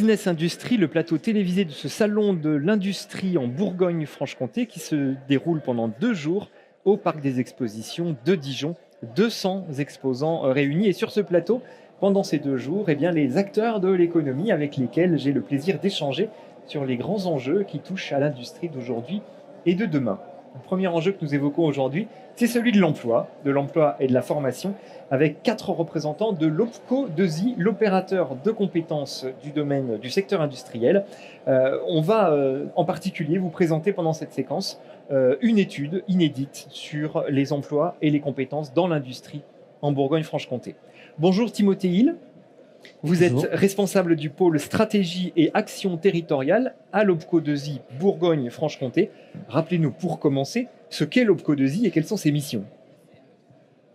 Business Industrie, le plateau télévisé de ce salon de l'industrie en Bourgogne-Franche-Comté qui se déroule pendant 2 jours au Parc des Expositions de Dijon. 200 exposants réunis et sur ce plateau, pendant ces 2 jours, eh bien, les acteurs de l'économie avec lesquels j'ai le plaisir d'échanger sur les grands enjeux qui touchent à l'industrie d'aujourd'hui et de demain. Le premier enjeu que nous évoquons aujourd'hui, c'est celui de l'emploi et de la formation, avec 4 représentants de l'OPCO 2I, l'opérateur de compétences du domaine du secteur industriel. On va en particulier vous présenter pendant cette séquence une étude inédite sur les emplois et les compétences dans l'industrie en Bourgogne-Franche-Comté. Bonjour Timothée Hill. Vous êtes responsable du pôle stratégie et action territoriale à l'OPCO 2I Bourgogne-Franche-Comté. Rappelez-nous pour commencer ce qu'est l'OPCO 2I et quelles sont ses missions.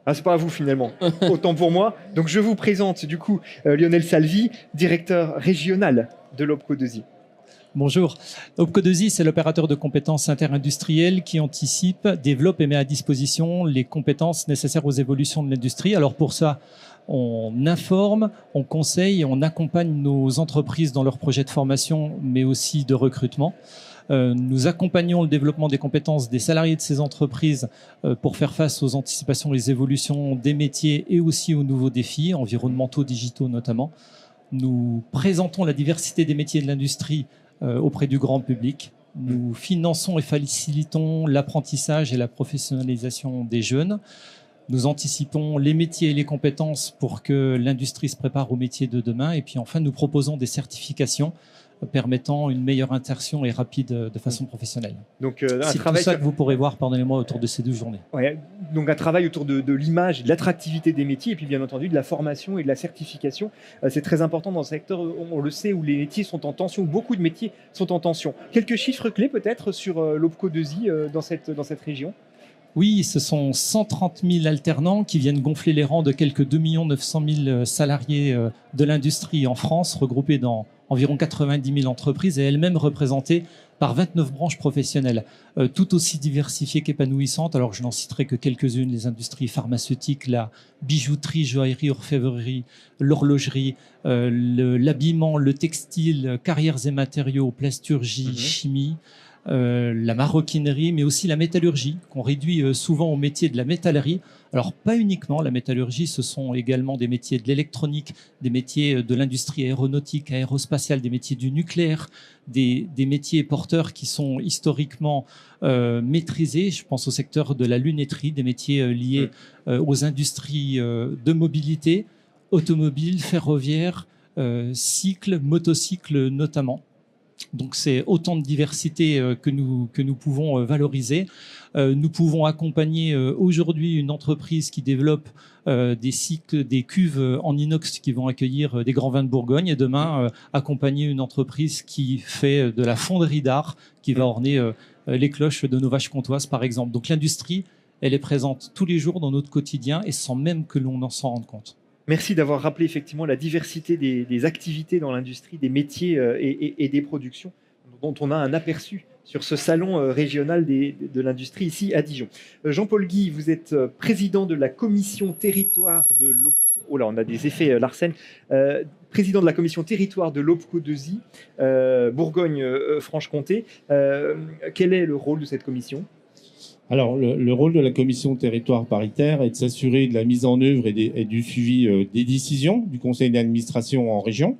Ah, c'est pas à vous finalement, autant pour moi. Donc je vous présente du coup Lionel Salvi, directeur régional de l'OPCO 2I. Bonjour. OPCO 2I, c'est l'opérateur de compétences interindustrielles qui anticipe, développe et met à disposition les compétences nécessaires aux évolutions de l'industrie. Alors pour ça, on informe, on conseille et on accompagne nos entreprises dans leurs projets de formation, mais aussi de recrutement. Nous accompagnons le développement des compétences des salariés de ces entreprises pour faire face aux anticipations et aux évolutions des métiers et aussi aux nouveaux défis environnementaux, digitaux notamment. Nous présentons la diversité des métiers de l'industrie auprès du grand public. Nous finançons et facilitons l'apprentissage et la professionnalisation des jeunes. Nous anticipons les métiers et les compétences pour que l'industrie se prépare aux métiers de demain. Et puis enfin, nous proposons des certifications permettant une meilleure insertion et rapide de façon professionnelle. Donc, c'est tout ça que vous pourrez voir, pardonnez-moi, autour de ces 2 journées. Ouais, donc un travail autour de l'image, de l'attractivité des métiers et puis bien entendu de la formation et de la certification. C'est très important dans le secteur, on le sait, où les métiers sont en tension, beaucoup de métiers sont en tension. Quelques chiffres clés peut-être sur l'OPCO 2I dans cette région. Oui, ce sont 130 000 alternants qui viennent gonfler les rangs de quelques 2 900 000 salariés de l'industrie en France, regroupés dans environ 90 000 entreprises et elles-mêmes représentées par 29 branches professionnelles, tout aussi diversifiées qu'épanouissantes. Alors, je n'en citerai que quelques-unes, les industries pharmaceutiques, la bijouterie, joaillerie, orfèvrerie, l'horlogerie, l'habillement, le textile, carrières et matériaux, plasturgie, chimie, la maroquinerie, mais aussi la métallurgie, qu'on réduit souvent au métier de la métallerie. Alors, pas uniquement la métallurgie, ce sont également des métiers de l'électronique, des métiers de l'industrie aéronautique, aérospatiale, des métiers du nucléaire, des métiers porteurs qui sont historiquement maîtrisés. Je pense au secteur de la lunetterie, des métiers liés aux industries de mobilité, automobile, ferroviaire, cycle, motocycle notamment. Donc c'est autant de diversité que nous pouvons valoriser. Nous pouvons accompagner aujourd'hui une entreprise qui développe des cycles, des cuves en inox qui vont accueillir des grands vins de Bourgogne et demain accompagner une entreprise qui fait de la fonderie d'art qui va orner les cloches de nos vaches comtoises par exemple. Donc l'industrie, elle est présente tous les jours dans notre quotidien et sans même que l'on en s'en rende compte. Merci d'avoir rappelé effectivement la diversité des activités dans l'industrie, des métiers et des productions dont on a un aperçu sur ce salon régional de l'industrie ici à Dijon. Jean-Paul Guy, vous êtes président de la commission territoire de l'OPCO. Oh là, on a des effets Larsen. Président de la commission territoire de l'OPCO 2I, Bourgogne-Franche-Comté. Quel est le rôle de cette commission ? Alors, le rôle de la commission territoire paritaire est de s'assurer de la mise en œuvre et du suivi des décisions du conseil d'administration en région,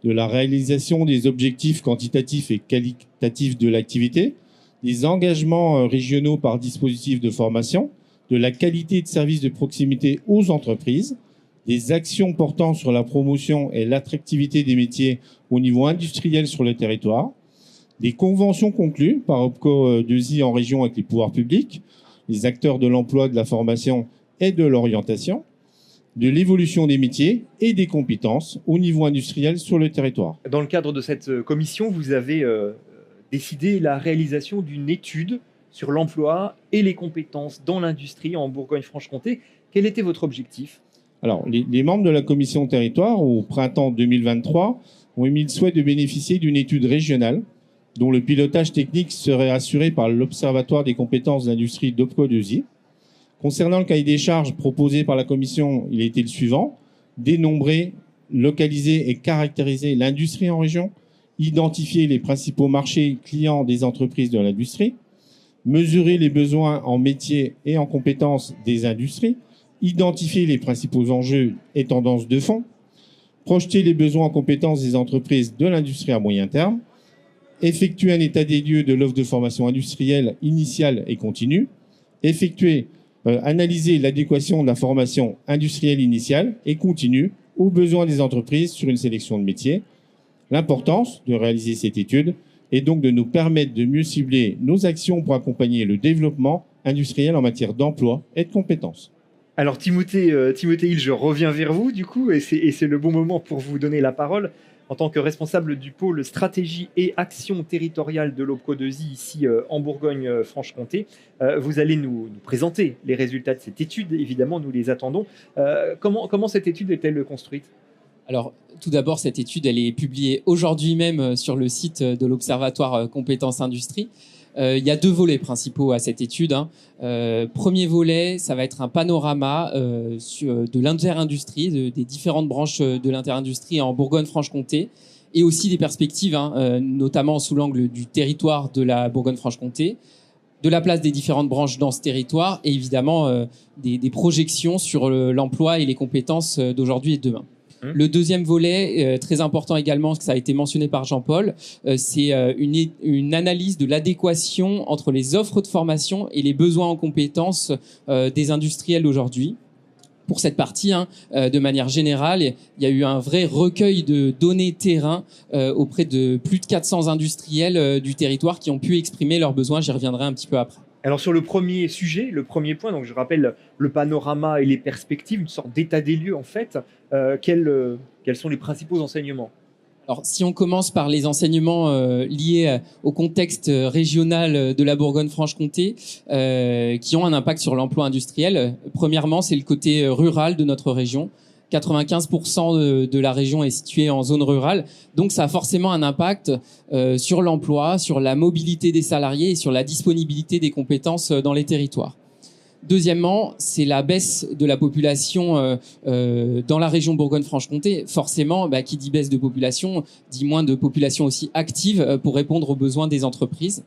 de la réalisation des objectifs quantitatifs et qualitatifs de l'activité, des engagements régionaux par dispositif de formation, de la qualité de services de proximité aux entreprises, des actions portant sur la promotion et l'attractivité des métiers au niveau industriel sur le territoire, des conventions conclues par OPCO 2I en région avec les pouvoirs publics, les acteurs de l'emploi, de la formation et de l'orientation, de l'évolution des métiers et des compétences au niveau industriel sur le territoire. Dans le cadre de cette commission, vous avez décidé la réalisation d'une étude sur l'emploi et les compétences dans l'industrie en Bourgogne-Franche-Comté. Quel était votre objectif ? Alors, les membres de la commission territoire, au printemps 2023, ont émis le souhait de bénéficier d'une étude régionale dont le pilotage technique serait assuré par l'Observatoire des compétences d'industrie d'OPCO 2I. Concernant le cahier des charges proposé par la commission, il a été le suivant: dénombrer localiser et caractériser l'industrie en région, identifier les principaux marchés clients des entreprises de l'industrie, mesurer les besoins en métiers et en compétences des industries, identifier les principaux enjeux et tendances de fond, projeter les besoins en compétences des entreprises de l'industrie à moyen terme, effectuer un état des lieux de l'offre de formation industrielle initiale et continue, analyser l'adéquation de la formation industrielle initiale et continue aux besoins des entreprises sur une sélection de métiers. L'importance de réaliser cette étude est donc de nous permettre de mieux cibler nos actions pour accompagner le développement industriel en matière d'emploi et de compétences. Alors Timothée Hill, je reviens vers vous du coup, et c'est le bon moment pour vous donner la parole. En tant que responsable du pôle stratégie et action territoriale de l'OPCO2I ici en Bourgogne-Franche-Comté, vous allez nous présenter les résultats de cette étude. Évidemment, nous les attendons. Comment cette étude est-elle construite ? Alors, tout d'abord, cette étude, elle est publiée aujourd'hui même sur le site de l'Observatoire Compétences Industrie. Il y a 2 volets principaux à cette étude. Premier volet, ça va être un panorama de l'interindustrie, des différentes branches de l'interindustrie en Bourgogne-Franche-Comté, et aussi des perspectives, notamment sous l'angle du territoire de la Bourgogne-Franche-Comté, de la place des différentes branches dans ce territoire, et évidemment des projections sur l'emploi et les compétences d'aujourd'hui et de demain. Le deuxième volet, très important également, parce que ça a été mentionné par Jean-Paul, c'est une analyse de l'adéquation entre les offres de formation et les besoins en compétences des industriels aujourd'hui. Pour cette partie, de manière générale, il y a eu un vrai recueil de données terrain auprès de plus de 400 industriels du territoire qui ont pu exprimer leurs besoins. J'y reviendrai un petit peu après. Alors sur le premier sujet, le premier point, donc je rappelle le panorama et les perspectives, une sorte d'état des lieux en fait, quels sont les principaux enseignements ? Alors, si on commence par les enseignements liés au contexte régional de la Bourgogne-Franche-Comté, qui ont un impact sur l'emploi industriel, premièrement, c'est le côté rural de notre région. 95% de la région est située en zone rurale, donc ça a forcément un impact sur l'emploi, sur la mobilité des salariés et sur la disponibilité des compétences dans les territoires. Deuxièmement, c'est la baisse de la population dans la région Bourgogne-Franche-Comté. Forcément, qui dit baisse de population, dit moins de population aussi active pour répondre aux besoins des entreprises.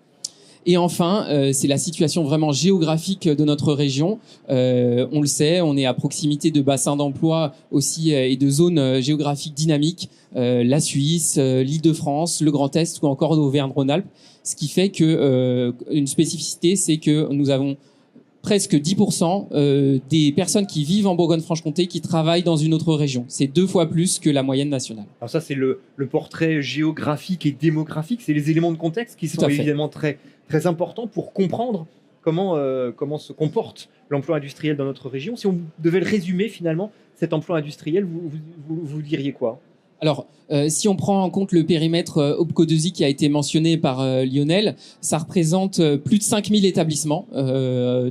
Et enfin, c'est la situation vraiment géographique de notre région. On le sait, on est à proximité de bassins d'emploi aussi et de zones géographiques dynamiques, la Suisse, l'Île-de-France, le Grand Est ou encore l'Auvergne-Rhône-Alpes. Ce qui fait que une spécificité, c'est que nous avons presque 10% des personnes qui vivent en Bourgogne-Franche-Comté qui travaillent dans une autre région. C'est 2 fois plus que la moyenne nationale. Alors ça, c'est le portrait géographique et démographique. C'est les éléments de contexte qui sont évidemment très, très importants pour comprendre comment se comporte l'emploi industriel dans notre région. Si on devait le résumer finalement, cet emploi industriel, vous diriez quoi ? Alors, si on prend en compte le périmètre OPCO2I qui a été mentionné par Lionel, ça représente plus de 5000 établissements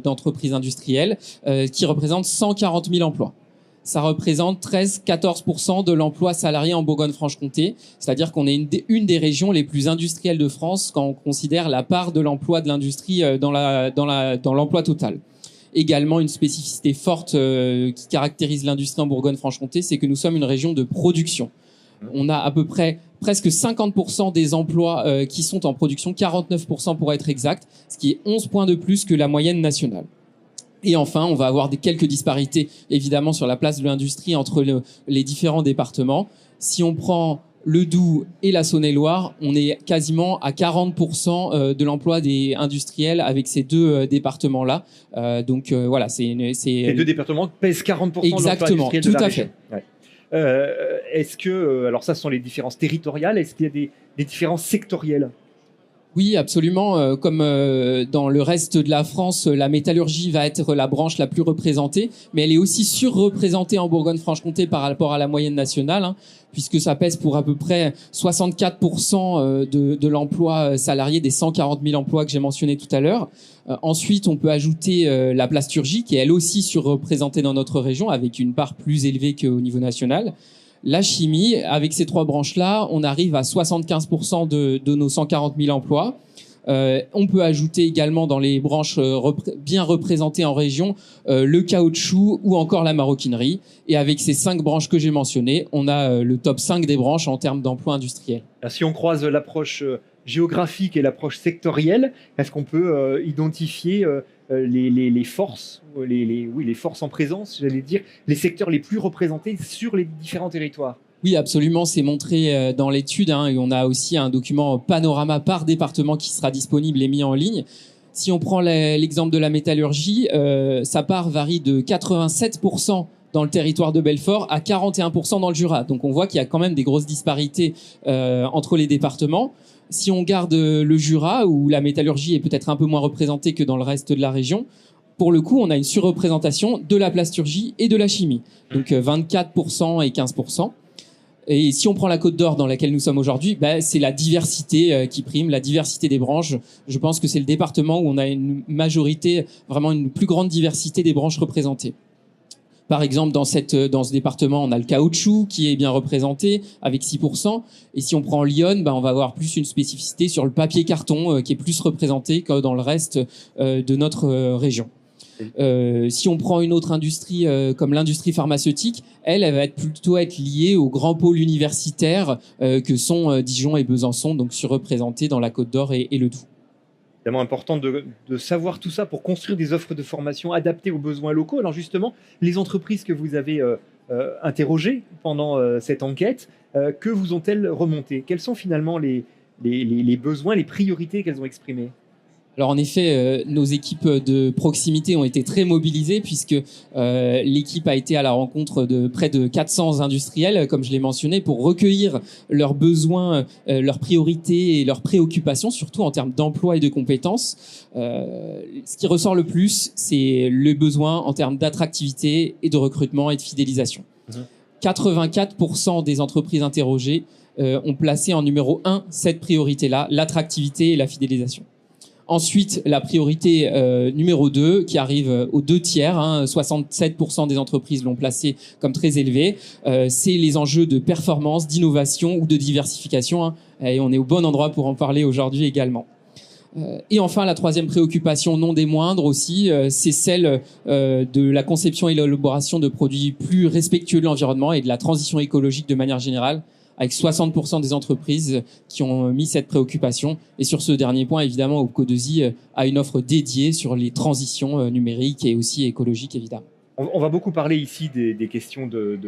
d'entreprises industrielles qui représentent 140 000 emplois. Ça représente 13-14% de l'emploi salarié en Bourgogne-Franche-Comté, c'est-à-dire qu'on est une des régions les plus industrielles de France quand on considère la part de l'emploi de l'industrie dans l'emploi total. Également, une spécificité forte qui caractérise l'industrie en Bourgogne-Franche-Comté, c'est que nous sommes une région de production. On a à peu près presque 50% des emplois qui sont en production, 49% pour être exact, ce qui est 11 points de plus que la moyenne nationale. Et enfin, on va avoir quelques disparités, évidemment, sur la place de l'industrie entre les différents départements. Si on prend le Doubs et la Saône-et-Loire, on est quasiment à 40% de l'emploi des industriels avec ces 2 départements-là. Voilà, ces 2 départements pèsent 40% de l'emploi industriel de la région. Ouais. Est-ce que, alors ça, ce sont les différences territoriales, est-ce qu'il y a des différences sectorielles ? Oui, absolument. Comme dans le reste de la France, la métallurgie va être la branche la plus représentée, mais elle est aussi surreprésentée en Bourgogne-Franche-Comté par rapport à la moyenne nationale, puisque ça pèse pour à peu près 64% de l'emploi salarié des 140 000 emplois que j'ai mentionnés tout à l'heure. Ensuite, on peut ajouter la plasturgie, qui est elle aussi surreprésentée dans notre région, avec une part plus élevée qu'au niveau national. La chimie, avec ces 3 branches-là, on arrive à 75% de nos 140 000 emplois. On peut ajouter également dans les branches bien représentées en région le caoutchouc ou encore la maroquinerie. Et avec ces 5 branches que j'ai mentionnées, on a le top 5 des branches en termes d'emploi industriel. Alors, si on croise l'approche géographique et l'approche sectorielle, est-ce qu'on peut identifier les forces, les forces en présence, j'allais dire, les secteurs les plus représentés sur les différents territoires? Oui, absolument, c'est montré dans l'étude, et on a aussi un document panorama par département qui sera disponible et mis en ligne. Si on prend l'exemple de la métallurgie, sa part varie de 87% dans le territoire de Belfort à 41% dans le Jura. Donc on voit qu'il y a quand même des grosses disparités entre les départements. Si on garde le Jura, où la métallurgie est peut-être un peu moins représentée que dans le reste de la région, pour le coup, on a une surreprésentation de la plasturgie et de la chimie. Donc 24% et 15%. Et si on prend la Côte d'Or dans laquelle nous sommes aujourd'hui, c'est la diversité qui prime, la diversité des branches. Je pense que c'est le département où on a une majorité, vraiment une plus grande diversité des branches représentées. Par exemple, dans ce département, on a le caoutchouc qui est bien représenté avec 6%. Et si on prend Lyon, on va avoir plus une spécificité sur le papier carton qui est plus représenté que dans le reste de notre région. Si on prend une autre industrie comme l'industrie pharmaceutique, elle va plutôt être liée aux grands pôles universitaires que sont Dijon et Besançon, donc surreprésentés dans la Côte d'Or et le Doubs. C'est vraiment important de savoir tout ça pour construire des offres de formation adaptées aux besoins locaux. Alors justement, les entreprises que vous avez interrogées pendant cette enquête, que vous ont-elles remonté? Quels sont finalement les besoins, les priorités qu'elles ont exprimées? Alors en effet, nos équipes de proximité ont été très mobilisées puisque l'équipe a été à la rencontre de près de 400 industriels, comme je l'ai mentionné, pour recueillir leurs besoins, leurs priorités et leurs préoccupations, surtout en termes d'emploi et de compétences. Ce qui ressort le plus, c'est le besoin en termes d'attractivité et de recrutement et de fidélisation. 84% des entreprises interrogées ont placé en numéro 1 cette priorité-là, l'attractivité et la fidélisation. Ensuite, la priorité numéro 2, qui arrive aux 2 tiers, 67% des entreprises l'ont placé comme très élevé, c'est les enjeux de performance, d'innovation ou de diversification. Et on est au bon endroit pour en parler aujourd'hui également. Et enfin, la 3e préoccupation, non des moindres aussi, c'est celle de la conception et l'élaboration de produits plus respectueux de l'environnement et de la transition écologique de manière générale, avec 60% des entreprises qui ont mis cette préoccupation. Et sur ce dernier point, évidemment, OPCO2I a une offre dédiée sur les transitions numériques et aussi écologiques, évidemment. On va beaucoup parler ici des questions de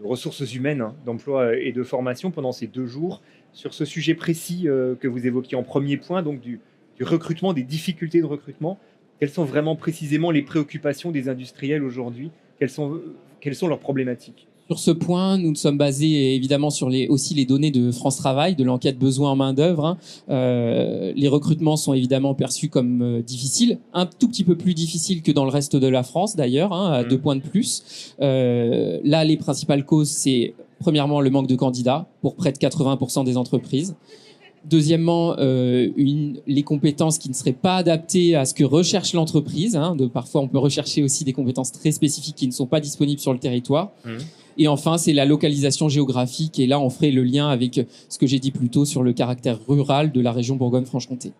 ressources humaines, d'emploi et de formation pendant ces 2 jours. Sur ce sujet précis que vous évoquiez en premier point, donc du recrutement, des difficultés de recrutement, quelles sont vraiment précisément les préoccupations des industriels aujourd'hui? Quelles sont leurs problématiques? Sur ce point, nous nous sommes basés évidemment sur aussi les données de France Travail, de l'enquête besoin en main-d'œuvre. Les recrutements sont évidemment perçus comme difficiles, un tout petit peu plus difficiles que dans le reste de la France d'ailleurs, à 2 points de plus. Là, les principales causes, c'est premièrement le manque de candidats pour près de 80% des entreprises. Deuxièmement, les compétences qui ne seraient pas adaptées à ce que recherche l'entreprise. Parfois, on peut rechercher aussi des compétences très spécifiques qui ne sont pas disponibles sur le territoire. Et enfin, c'est la localisation géographique. Et là, on ferait le lien avec ce que j'ai dit plus tôt sur le caractère rural de la région Bourgogne-Franche-Comté.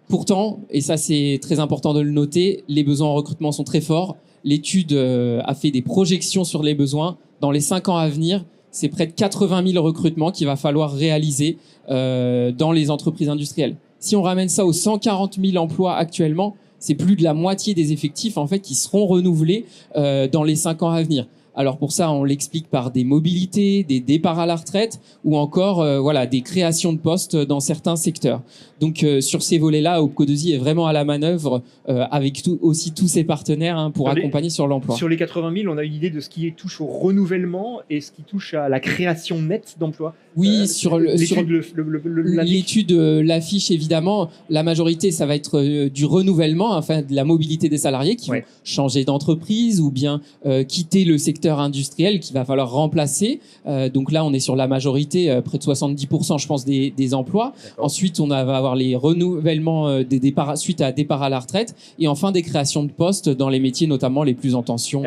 Pourtant, et ça c'est très important de le noter, les besoins en recrutement sont très forts. L'étude a fait des projections sur les besoins. Dans les 5 ans à venir, c'est près de 80 000 recrutements qu'il va falloir réaliser dans les entreprises industrielles. Si on ramène ça aux 140 000 emplois actuellement, c'est plus de la moitié des effectifs en fait qui seront renouvelés dans les 5 ans à venir. Alors pour ça, on l'explique par des mobilités, des départs à la retraite ou encore des créations de postes dans certains secteurs. Donc sur ces volets-là, OPCO2I est vraiment à la manœuvre avec aussi tous ses partenaires pour accompagner sur l'emploi. Sur les 80 000, on a une idée de ce qui touche au renouvellement et ce qui touche à la création nette d'emplois. Oui, sur l'étude l'affiche évidemment, la majorité ça va être du renouvellement, enfin de la mobilité des salariés qui vont changer d'entreprise ou bien quitter le secteur industriel qu'il va falloir remplacer. Donc là, on est sur la majorité, près de 70%, je pense, des emplois. Ensuite, on va avoir les renouvellements des départs suite à départ à la retraite et enfin des créations de postes dans les métiers notamment les plus en tension.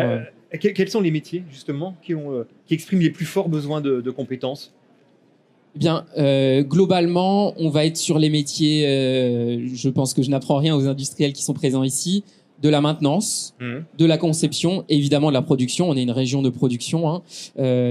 Quels sont les métiers justement qui expriment les plus forts besoins de compétences? Eh bien, globalement, on va être sur les métiers, je pense que je n'apprends rien aux industriels qui sont présents ici, de la maintenance, de la conception, et évidemment de la production. On est une région de production, hein,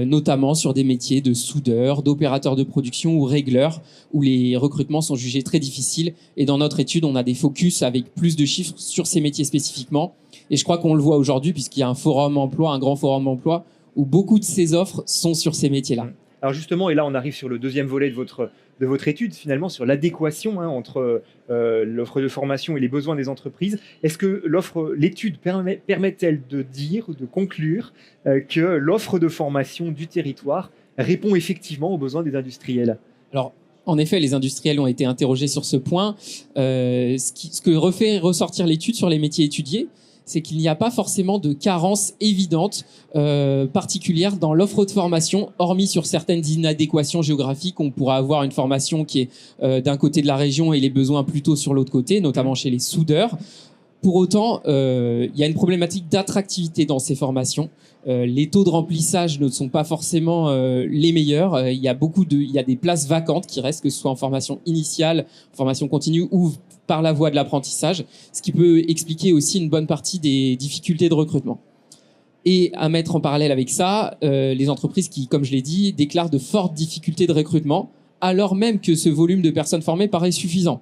notamment sur des métiers de soudeur, d'opérateur de production ou régleur, où les recrutements sont jugés très difficiles. Et dans notre étude, on a des focus avec plus de chiffres sur ces métiers spécifiquement. Et je crois qu'on le voit aujourd'hui, puisqu'il y a un forum emploi, un grand forum emploi, où beaucoup de ces offres sont sur ces métiers-là. Alors justement, et là on arrive sur le deuxième volet de votre étude, finalement sur l'adéquation entre l'offre de formation et les besoins des entreprises. Est-ce que l'étude permet-elle de dire, de conclure que l'offre de formation du territoire répond effectivement aux besoins des industriels? Alors, en effet, les industriels ont été interrogés sur ce point. Ce que refait ressortir l'étude sur les métiers étudiés, c'est qu'il n'y a pas forcément de carence évidente particulière dans l'offre de formation, hormis sur certaines inadéquations géographiques. On pourra avoir une formation qui est d'un côté de la région et les besoins plutôt sur l'autre côté, notamment chez les soudeurs. Pour autant, il y a une problématique d'attractivité dans ces formations. Les taux de remplissage ne sont pas forcément les meilleurs. Il y a des places vacantes qui restent, que ce soit en formation initiale, en formation continue ou par la voie de l'apprentissage, ce qui peut expliquer aussi une bonne partie des difficultés de recrutement. Et à mettre en parallèle avec ça, les entreprises qui, comme je l'ai dit, déclarent de fortes difficultés de recrutement, alors même que ce volume de personnes formées paraît suffisant.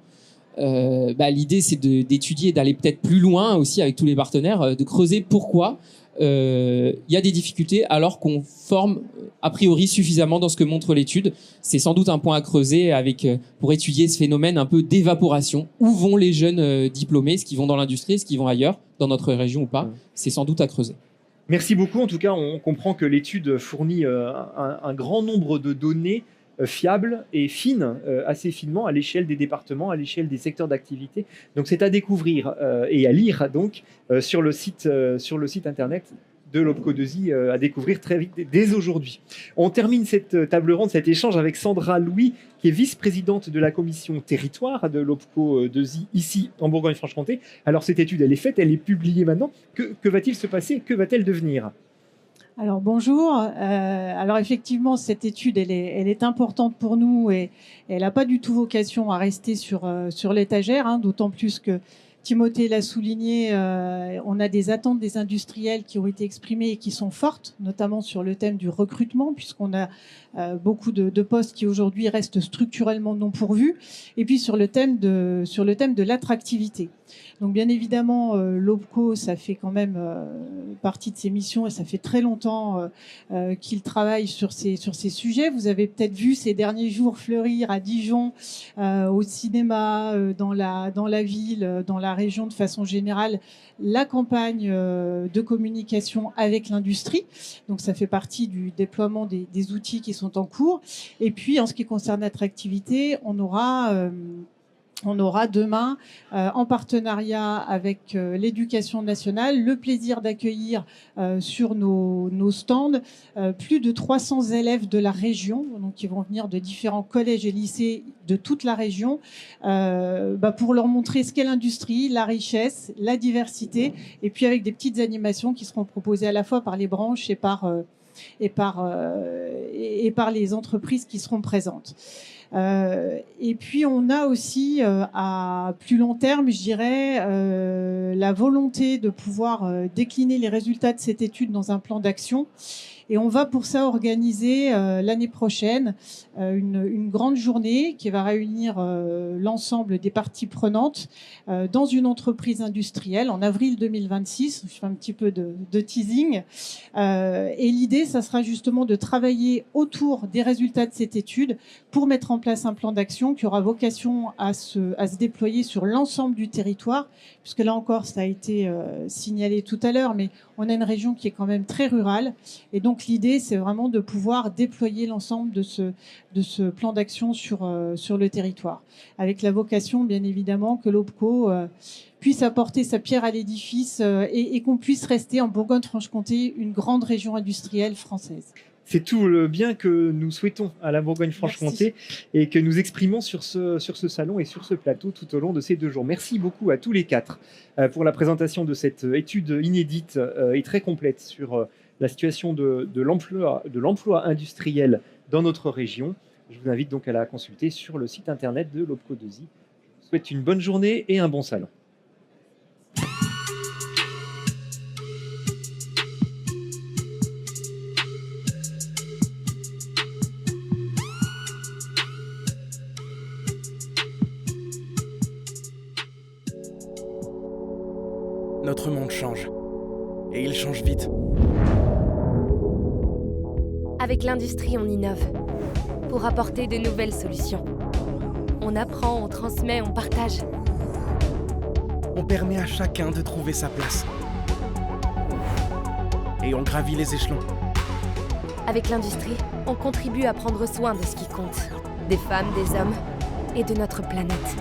L'idée, c'est d'étudier, d'aller peut-être plus loin aussi avec tous les partenaires, de creuser pourquoi il y a des difficultés alors qu'on forme a priori suffisamment dans ce que montre l'étude. C'est sans doute un point à creuser pour étudier ce phénomène un peu d'évaporation. Où vont les jeunes diplômés? Est-ce qu'ils vont dans l'industrie? Est-ce qu'ils vont ailleurs, dans notre région ou pas? C'est sans doute à creuser. Merci beaucoup. En tout cas, on comprend que l'étude fournit un grand nombre de données fiables et fines, assez finement, à l'échelle des départements, à l'échelle des secteurs d'activité. Donc c'est à découvrir et à lire donc sur le site internet de l'OPCO2I, à découvrir très vite, dès aujourd'hui. On termine cette table ronde, cet échange avec Sandra Louis, qui est vice-présidente de la commission territoire de l'OPCO2I, ici en Bourgogne-Franche-Comté. Alors cette étude, elle est faite, elle est publiée maintenant. Que va-t-il se passer? Que va-t-elle devenir? Alors bonjour. Alors effectivement, cette étude, elle est importante pour nous et elle n'a pas du tout vocation à rester sur l'étagère, hein, d'autant plus que Timothée l'a souligné, on a des attentes des industriels qui ont été exprimées et qui sont fortes, notamment sur le thème du recrutement, puisqu'on a beaucoup de postes qui aujourd'hui restent structurellement non pourvus, et puis sur le thème de l'attractivité. Donc bien évidemment, l'OPCO, ça fait quand même partie de ses missions et ça fait très longtemps qu'il travaille sur ces sujets. Vous avez peut-être vu ces derniers jours fleurir à Dijon, au cinéma, dans la ville, dans la région de façon générale, la campagne de communication avec l'industrie. Donc ça fait partie du déploiement des outils qui sont en cours. Et puis en ce qui concerne l'attractivité, on aura demain, en partenariat avec l'éducation nationale, le plaisir d'accueillir sur nos stands plus de 300 élèves de la région, donc qui vont venir de différents collèges et lycées de toute la région, pour leur montrer ce qu'est l'industrie, la richesse, la diversité, et puis avec des petites animations qui seront proposées à la fois par les branches et par les entreprises qui seront présentes. Et puis on a aussi à plus long terme, je dirais, la volonté de pouvoir décliner les résultats de cette étude dans un plan d'action. Et on va pour ça organiser l'année prochaine une grande journée qui va réunir l'ensemble des parties prenantes dans une entreprise industrielle en avril 2026. Je fais un petit peu de teasing. Et l'idée, ça sera justement de travailler autour des résultats de cette étude pour mettre en place un plan d'action qui aura vocation à se déployer sur l'ensemble du territoire, puisque là encore, ça a été signalé tout à l'heure, mais on a une région qui est quand même très rurale. Et donc, l'idée, c'est vraiment de pouvoir déployer l'ensemble de ce plan d'action sur le territoire, avec la vocation, bien évidemment, que l'OPCO puisse apporter sa pierre à l'édifice et qu'on puisse rester en Bourgogne-Franche-Comté une grande région industrielle française. C'est tout le bien que nous souhaitons à la Bourgogne-Franche-Comté et que nous exprimons sur ce salon et sur ce plateau tout au long de ces 2 jours. Merci beaucoup à tous les 4 pour la présentation de cette étude inédite et très complète sur la situation de l'emploi industriel dans notre région. Je vous invite donc à la consulter sur le site internet de l'OPCO2I. Je vous souhaite une bonne journée et un bon salon. Notre monde change. Et il change vite. Avec l'industrie, on innove pour apporter de nouvelles solutions. On apprend, on transmet, on partage. On permet à chacun de trouver sa place. Et on gravit les échelons. Avec l'industrie, on contribue à prendre soin de ce qui compte. Des femmes, des hommes et de notre planète.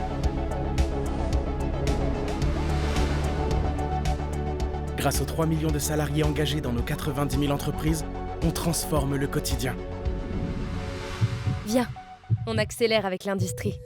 Grâce aux 3 millions de salariés engagés dans nos 90 000 entreprises, on transforme le quotidien. Viens, on accélère avec l'industrie.